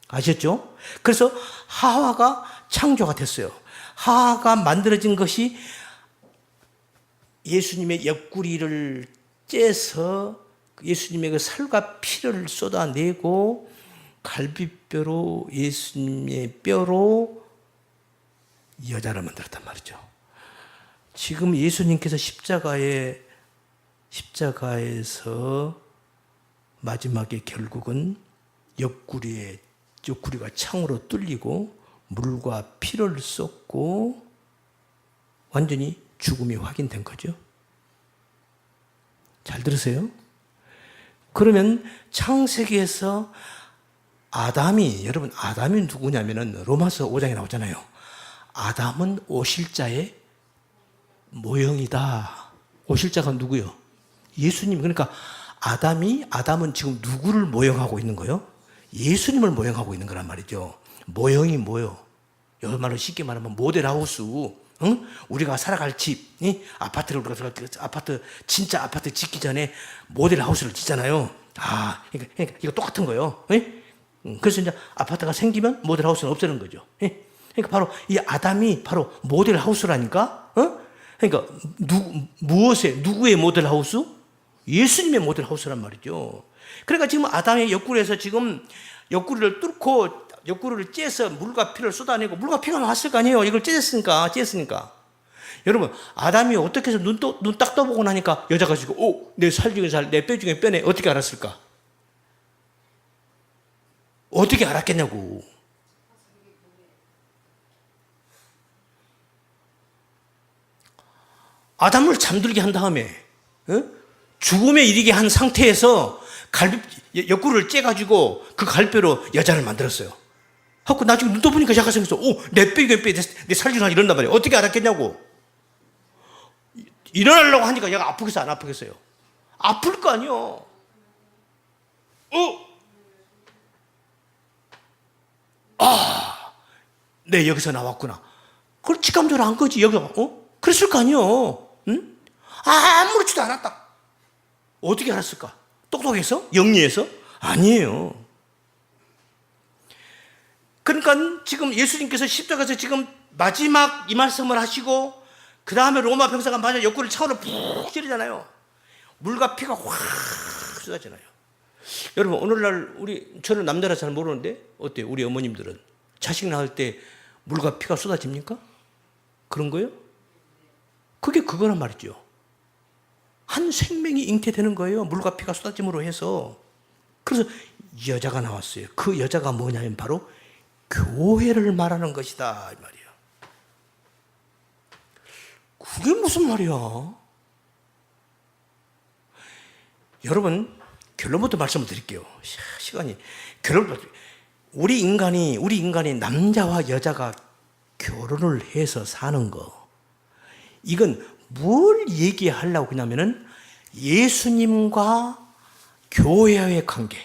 아셨죠? 그래서 하하가 창조가 됐어요. 하하가 만들어진 것이 예수님의 옆구리를 째서 예수님의 그 살과 피를 쏟아내고 갈비뼈로 예수님의 뼈로 여자를 만들었단 말이죠. 지금 예수님께서 십자가에서 마지막에 결국은 옆구리가 창으로 뚫리고 물과 피를 쏟고 완전히 죽음이 확인된 거죠. 잘 들으세요? 그러면 창세기에서 여러분 아담이 누구냐면은 로마서 5장에 나오잖아요. 아담은 오실자의 모형이다. 오실자가 누구요? 예수님. 그러니까 아담은 지금 누구를 모형하고 있는 거예요? 예수님을 모형하고 있는 거란 말이죠. 모형이 뭐요? 여기 말로 쉽게 말하면 모델하우스. 응? 우리가 살아갈 집, 아파트를 우리가 진짜 아파트 짓기 전에 모델하우스를 짓잖아요. 그러니까 이거 똑같은 거예요. 그래서 이제 아파트가 생기면 모델하우스는 없애는 거죠. 그러니까 바로 이 아담이 바로 모델하우스라니까. 그러니까 누구의 모델하우스? 예수님의 모델하우스란 말이죠. 그러니까 지금 아담의 옆구리에서 지금 옆구리를 뚫고 옆구리를 째서 물과 피를 쏟아내고 물과 피가 나왔을 거 아니에요. 이걸 째었으니까. 여러분, 아담이 어떻게 해서 눈 딱 떠보고 나니까 여자가 지고, 내 살 중에 살, 내 뼈 중에 뼈네. 어떻게 알았을까? 어떻게 알았겠냐고. 아담을 잠들게 한 다음에, 죽음에 이르게 한 상태에서 옆구리를 째가지고 그 갈뼈로 여자를 만들었어요. 하고 나중에 눈 떠보니까 약간 생겼어. 내 살 중에 이런단 말이에요. 어떻게 알았겠냐고. 일어나려고 하니까 얘가 아프겠어, 안 아프겠어요? 아플 거 아니요. 네, 여기서 나왔구나. 그걸 직감적으로 한 거지. 여기서, 그랬을 거 아니요. 응? 아무렇지도 않았다. 어떻게 알았을까? 똑똑해서? 영리해서? 아니에요. 그러니까 지금 예수님께서 십자가에서 지금 마지막 이 말씀을 하시고 그 다음에 로마 병사가 맞아 옆구리를 창으로 푹 찌르잖아요. 물과 피가 확 쏟아지나요. 여러분, 오늘날 저는 남자라 잘 모르는데 어때요? 우리 어머님들은 자식 낳을 때 물과 피가 쏟아집니까? 그런 거요? 그게 그거란 말이죠. 한 생명이 잉태되는 거예요. 물과 피가 쏟아짐으로 해서. 그래서 여자가 나왔어요. 그 여자가 뭐냐면 바로 교회를 말하는 것이다 이 말이에요. 그게 무슨 말이야? 여러분, 결론부터 말씀을 드릴게요. 시간이. 결론부터. 우리 인간이 남자와 여자가 결혼을 해서 사는 거, 이건 뭘 얘기하려고 하냐면은 예수님과 교회와의 관계,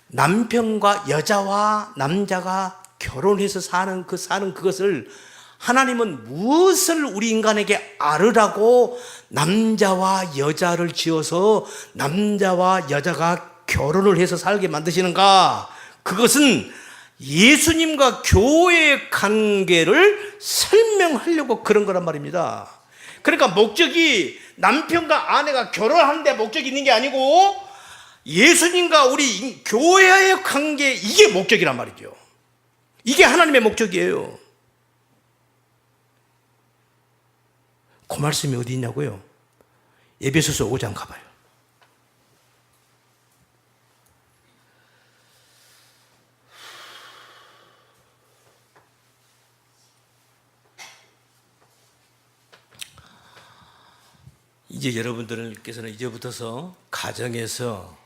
남편과 여자와 남자가 결혼해서 사는 그것을 하나님은 무엇을 우리 인간에게 알으라고 남자와 여자를 지어서 남자와 여자가 결혼을 해서 살게 만드시는가? 그것은 예수님과 교회의 관계를 설명하려고 그런 거란 말입니다. 그러니까 목적이 남편과 아내가 결혼하는 데 목적이 있는 게 아니고 예수님과 우리 교회의 관계, 이게 목적이란 말이죠. 이게 하나님의 목적이에요. 그 말씀이 어디 있냐고요? 에베소서 5장 가봐요. 이제 여러분들께서는 이제부터서 가정에서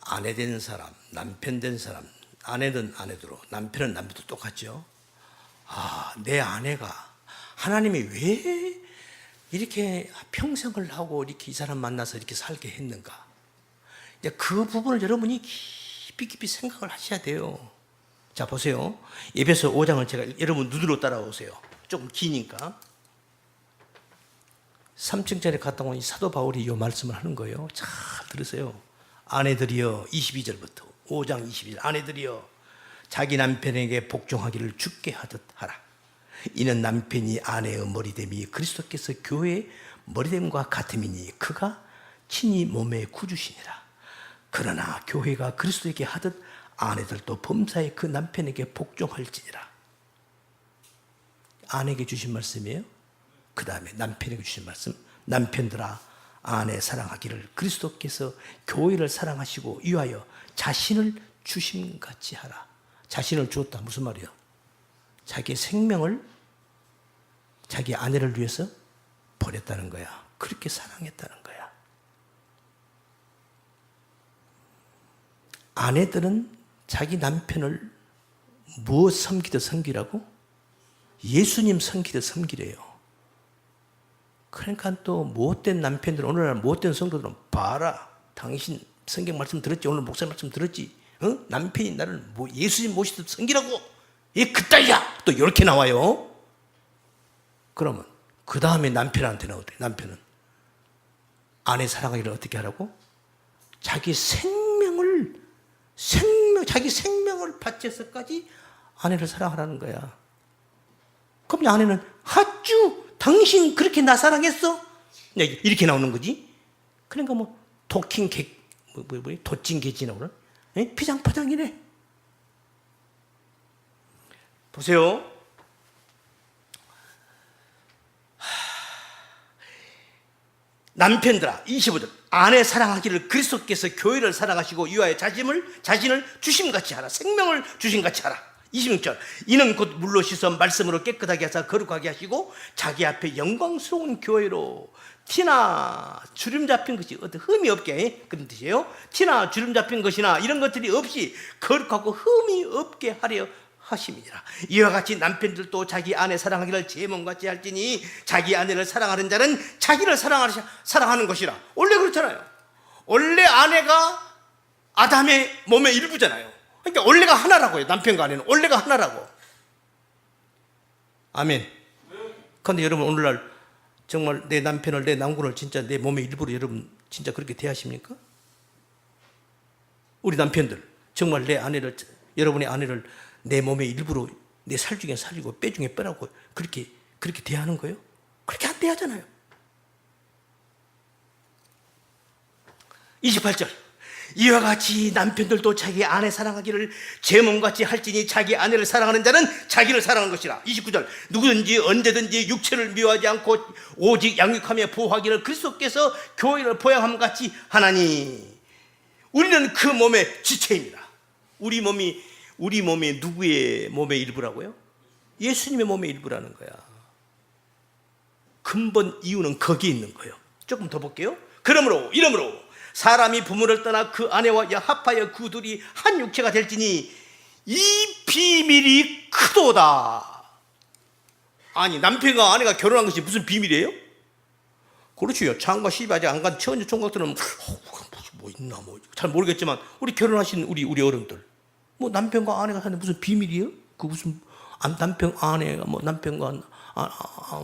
아내 된 사람, 남편 된 사람, 아내든 아내대로, 남편은 남편도 똑같죠. 내 아내가 하나님이 왜 이렇게 평생을 하고 이렇게 이 사람 만나서 이렇게 살게 했는가? 이제 그 부분을 여러분이 깊이 생각을 하셔야 돼요. 자, 보세요. 에베소 5장을 제가 여러분 눈으로 따라오세요. 조금 기니까. 3층짜리 갔다 온 이 사도 바울이 이 말씀을 하는 거예요. 잘 들으세요. 아내들이여, 22절부터 5장 22절. 아내들이여, 자기 남편에게 복종하기를 주께 하듯 하라. 이는 남편이 아내의 머리됨이 그리스도께서 교회의 머리됨과 같음이니 그가 친히 몸의 구주시니라. 그러나 교회가 그리스도에게 하듯 아내들도 범사에 그 남편에게 복종할지니라. 아내에게 주신 말씀이에요. 그 다음에 남편에게 주신 말씀. 남편들아, 아내 사랑하기를 그리스도께서 교회를 사랑하시고 위하여 자신을 주심같이 하라. 자신을 주었다. 무슨 말이에요? 자기 생명을 자기 아내를 위해서 버렸다는 거야. 그렇게 사랑했다는 거야. 아내들은 자기 남편을 무엇 섬기듯 섬기라고? 예수님 섬기듯 섬기래요. 그러니까 또 못된 남편들, 오늘날 못된 성도들은 봐라, 당신 성경 말씀 들었지? 오늘 목사 말씀 들었지? 남편이 나를 예수님 모시듯 섬기라고? 얘 그따위야! 또 이렇게 나와요. 그러면 그 다음에 남편한테는 어떻게? 남편은 아내 사랑하기를 어떻게 하라고? 자기 생명을 바쳐서까지 아내를 사랑하라는 거야. 그럼 아내는 하쭈, 당신 그렇게 나 사랑했어? 이렇게 나오는 거지. 그러니까 도찐개찌나 그런 피장파장이네. 보세요. 남편들아 25절 아내 사랑하기를 그리스도께서 교회를 사랑하시고 위하여 자신을 주심같이 하라. 생명을 주심같이 하라. 26절 이는 곧 물로 씻어 말씀으로 깨끗하게 하사 거룩하게 하시고 자기 앞에 영광스러운 교회로 티나 주름 잡힌 것이 어떤 흠이 없게, 그런 뜻이에요. 티나 주름 잡힌 것이나 이런 것들이 없이 거룩하고 흠이 없게 하려 하심이니라. 이와 같이 남편들도 자기 아내 사랑하기를 제 몸같이 할지니 자기 아내를 사랑하는 자는 자기를 사랑하는 것이라. 원래 그렇잖아요. 원래 아내가 아담의 몸의 일부잖아요. 그러니까 원래가 하나라고요. 남편과 아내는 원래가 하나라고. 아멘. 그런데 여러분 오늘날 정말 내 남편을, 내 남군을 진짜 내 몸의 일부로 여러분 진짜 그렇게 대하십니까? 우리 남편들 정말 내 아내를, 여러분의 아내를 내 몸의 일부로, 내 살 중에 살이고 뼈 중에 뼈라고 그렇게 대하는 거예요? 그렇게 안 대하잖아요. 28절 이와 같이 남편들도 자기 아내 사랑하기를 제 몸같이 할지니 자기 아내를 사랑하는 자는 자기를 사랑하는 것이라. 29절 누구든지 언제든지 육체를 미워하지 않고 오직 양육하며 보호하기를 그리스도께서 교회를 보양함 같이 하나니. 우리는 그 몸의 지체입니다. 우리 몸이 누구의 몸의 일부라고요? 예수님의 몸의 일부라는 거야. 근본 이유는 거기에 있는 거예요. 조금 더 볼게요. 그러므로 이러므로 사람이 부모를 떠나 그 아내와 합하여 그 둘이 한 육체가 될지니 이 비밀이 크도다. 아니 남편과 아내가 결혼한 것이 무슨 비밀이에요? 그렇죠. 장가 시집 아직 안 간 처녀 총각들은 뭐 있나 뭐 잘 모르겠지만 우리 결혼하신 우리 어른들 뭐 남편과 아내가 사는 무슨 비밀이에요? 그 무슨 남편 아내가 뭐 남편과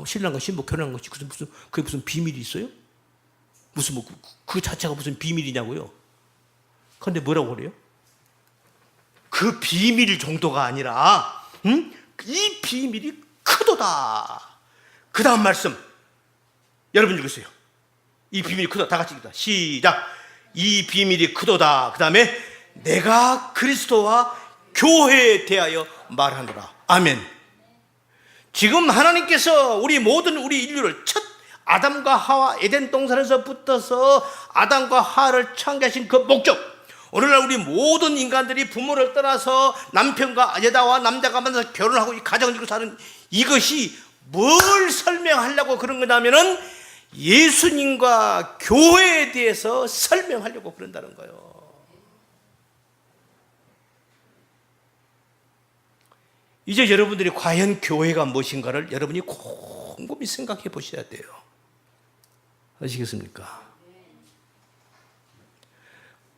신랑과 신부 결혼한 것이 그게 무슨 비밀이 있어요? 무슨 뭐 그 자체가 무슨 비밀이냐고요? 그런데 뭐라고 그래요? 그 비밀 정도가 아니라 이 비밀이 크도다. 그 다음 말씀 여러분 읽으세요. 이 비밀이 크도다. 다 같이 읽다. 시작. 이 비밀이 크도다. 그 다음에 내가 그리스도와 교회에 대하여 말하노라. 아멘. 지금 하나님께서 우리 인류를 첫 아담과 하와 에덴 동산에서 붙어서 아담과 하와를 창조하신 그 목적, 오늘날 우리 모든 인간들이 부모를 떠나서 남편과 여자와 남자가 만나서 결혼하고 이 가정을 이루고 사는 이것이 뭘 설명하려고 그런 거냐면은 예수님과 교회에 대해서 설명하려고 그런다는 거예요. 이제 여러분들이 과연 교회가 무엇인가를 여러분이 곰곰이 생각해 보셔야 돼요. 아시겠습니까?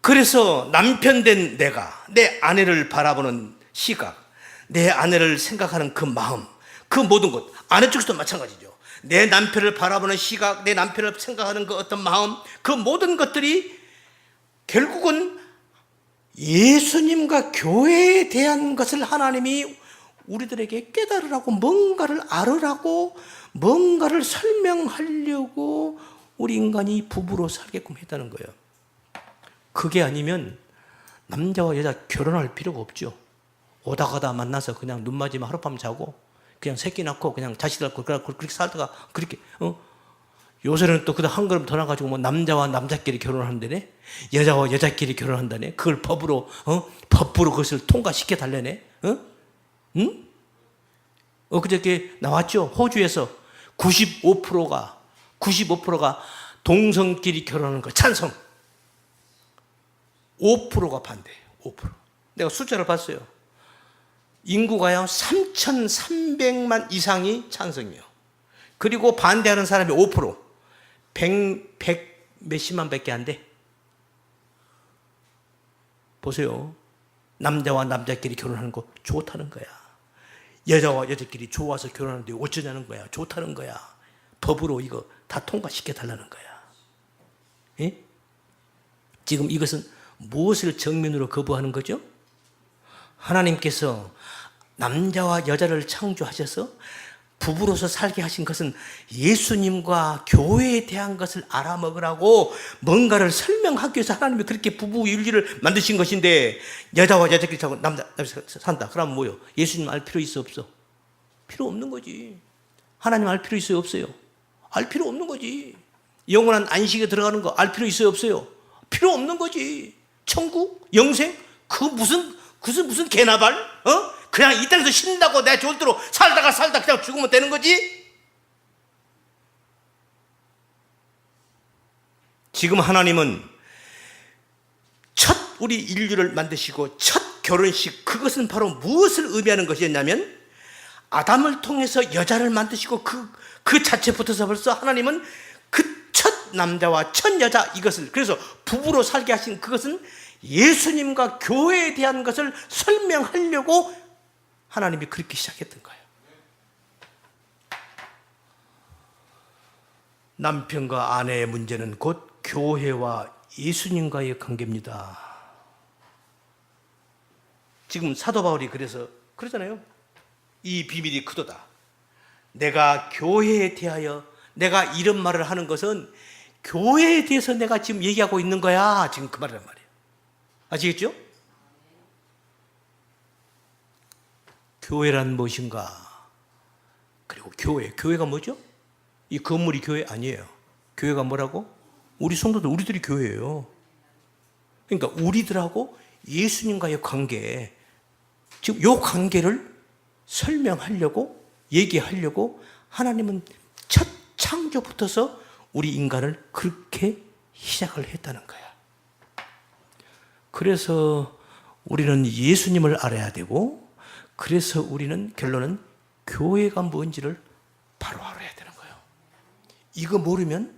그래서 남편 된 내가 내 아내를 바라보는 시각, 내 아내를 생각하는 그 마음, 그 모든 것, 아내 쪽에서도 마찬가지죠. 내 남편을 바라보는 시각, 내 남편을 생각하는 그 어떤 마음, 그 모든 것들이 결국은 예수님과 교회에 대한 것을 하나님이 우리들에게 깨달으라고, 뭔가를 알으라고, 뭔가를 설명하려고 우리 인간이 부부로 살게끔 했다는 거예요. 그게 아니면 남자와 여자 결혼할 필요가 없죠. 오다 가다 만나서 그냥 눈 맞으면 하룻밤 자고 그냥 새끼 낳고 그냥 자식 낳고 그렇게 살다가 그렇게 요새는 또 그다 한 걸음 더 나가지고 뭐 남자와 남자끼리 결혼한다네, 여자와 여자끼리 결혼한다네. 그걸 법으로 그것을 통과시켜 달래네. 응? 그저께 나왔죠. 호주에서 95%가 동성끼리 결혼하는 거 찬성. 5%가 반대예요. 5%. 내가 숫자를 봤어요. 인구가요 3,300만 이상이 찬성이요. 그리고 반대하는 사람이 5%. 100 몇십만 밖에 안 돼. 보세요. 남자와 남자끼리 결혼하는 거 좋다는 거야. 여자와 여자끼리 좋아서 결혼하는데 어쩌냐는 거야. 좋다는 거야. 법으로 이거 다 통과시켜 달라는 거야. 예? 지금 이것은 무엇을 정면으로 거부하는 거죠? 하나님께서 남자와 여자를 창조하셔서 부부로서 살게 하신 것은 예수님과 교회에 대한 것을 알아먹으라고 뭔가를 설명하기 위해서 하나님이 그렇게 부부 윤리를 만드신 것인데, 여자와 여자끼리 자고 남자 산다. 그러면 뭐요? 예수님 알 필요 있어 없어? 필요 없는 거지. 하나님 알 필요 있어요 없어요? 알 필요 없는 거지. 영원한 안식에 들어가는 거 알 필요 있어요 없어요? 필요 없는 거지. 천국? 영생? 그 무슨 개나발? 그냥 이 땅에서 신다고 내가 좋을 대로 살다 그냥 죽으면 되는 거지? 지금 하나님은 첫 우리 인류를 만드시고 첫 결혼식, 그것은 바로 무엇을 의미하는 것이었냐면, 아담을 통해서 여자를 만드시고 그 자체부터서 벌써 하나님은 그 첫 남자와 첫 여자, 이것을, 그래서 부부로 살게 하신 그것은 예수님과 교회에 대한 것을 설명하려고 하나님이 그렇게 시작했던 거예요. 남편과 아내의 문제는 곧 교회와 예수님과의 관계입니다. 지금 사도 바울이 그래서 그러잖아요. 이 비밀이 크도다. 내가 교회에 대하여 내가 이런 말을 하는 것은 교회에 대해서 내가 지금 얘기하고 있는 거야. 지금 그 말이란 말이에요. 아시겠죠? 교회란 무엇인가? 그리고 교회가 뭐죠? 이 건물이 교회 아니에요. 교회가 뭐라고? 우리 성도들, 우리들이 교회예요. 그러니까 우리들하고 예수님과의 관계, 지금 이 관계를 설명하려고, 얘기하려고 하나님은 첫 창조부터서 우리 인간을 그렇게 시작을 했다는 거야. 그래서 우리는 예수님을 알아야 되고, 그래서 우리는 결론은 교회가 뭔지를 바로 알아야 되는 거예요. 이거 모르면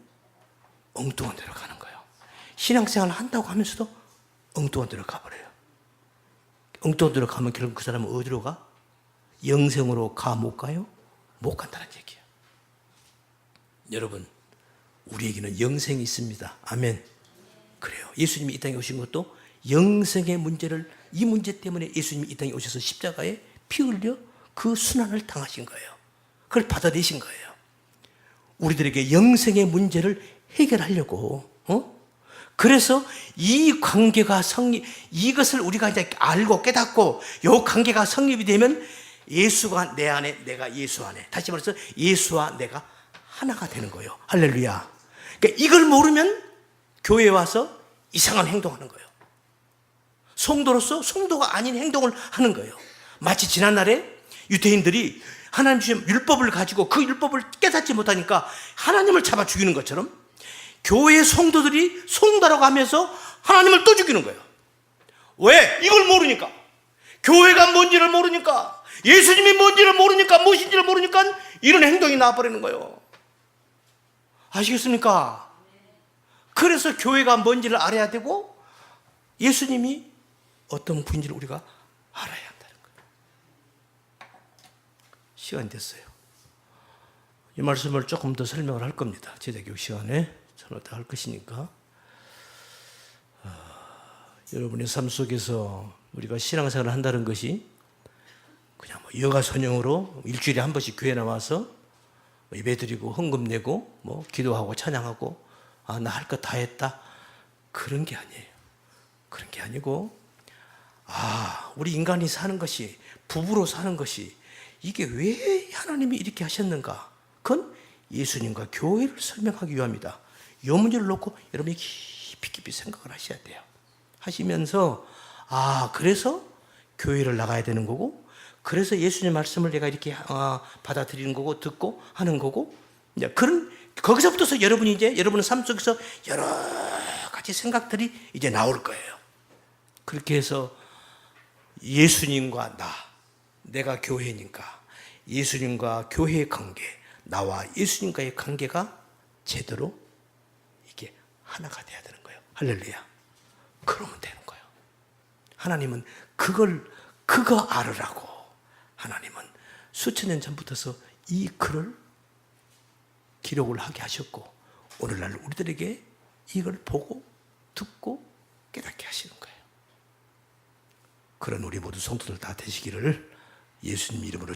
엉뚱한 데로 가는 거예요. 신앙생활을 한다고 하면서도 엉뚱한 데로 가버려요. 엉뚱한 데로 가면 결국 그 사람은 어디로 가? 영생으로 가 못 가요? 못 간다는 얘기예요. 여러분, 우리에게는 영생이 있습니다. 아멘. 그래요. 예수님이 이 땅에 오신 것도 영생의 문제를, 이 문제 때문에 예수님이 이 땅에 오셔서 십자가에 피 흘려 그 순환을 당하신 거예요. 그걸 받아내신 거예요. 우리들에게 영생의 문제를 해결하려고, 그래서 이 관계가 이것을 우리가 이제 알고 깨닫고 이 관계가 성립이 되면 예수가 내 안에, 내가 예수 안에, 다시 말해서 예수와 내가 하나가 되는 거예요. 할렐루야. 그러니까 이걸 모르면 교회에 와서 이상한 행동하는 거예요. 성도로서 성도가 아닌 행동을 하는 거예요. 마치 지난날에 유대인들이 하나님 주신 율법을 가지고 그 율법을 깨닫지 못하니까 하나님을 잡아 죽이는 것처럼 교회의 성도들이 성도라고 하면서 하나님을 또 죽이는 거예요. 왜? 이걸 모르니까. 교회가 뭔지를 모르니까, 예수님이 뭔지를 모르니까, 무엇인지를 모르니까 이런 행동이 나와버리는 거예요. 아시겠습니까? 그래서 교회가 뭔지를 알아야 되고 예수님이 어떤 분인지를 우리가 알아야 한다는 거예요. 시간이 됐어요. 이 말씀을 조금 더 설명을 할 겁니다. 제자교육 시간에 저는 할 것이니까. 여러분의 삶 속에서 우리가 신앙생활을 한다는 것이 그냥 뭐 여가선용으로 일주일에 한 번씩 교회 나와서 예배드리고 헌금 내고 뭐 기도하고 찬양하고, 나 할 것 다 했다, 그런 게 아니에요. 그런 게 아니고, 우리 인간이 사는 것이, 부부로 사는 것이, 이게 왜 하나님이 이렇게 하셨는가? 그건 예수님과 교회를 설명하기 위함이다. 이 문제를 놓고 여러분이 깊이 생각을 하셔야 돼요. 하시면서 그래서 교회를 나가야 되는 거고, 그래서 예수님 말씀을 내가 이렇게 받아들이는 거고, 듣고 하는 거고, 거기서부터서 여러분이 이제 여러분의 삶 속에서 여러 가지 생각들이 이제 나올 거예요. 그렇게 해서 예수님과 내가 교회니까 예수님과 교회의 관계, 나와 예수님과의 관계가 제대로 이게 하나가 돼야 되는 거예요. 할렐루야. 그러면 되는 거예요. 하나님은 그거 알으라고 하나님은 수천 년 전부터서 이 글을 기록을 하게 하셨고, 오늘날 우리들에게 이걸 보고 듣고 깨닫게 하시는 거예요. 그런 우리 모두 성도들 다 되시기를 예수님 이름으로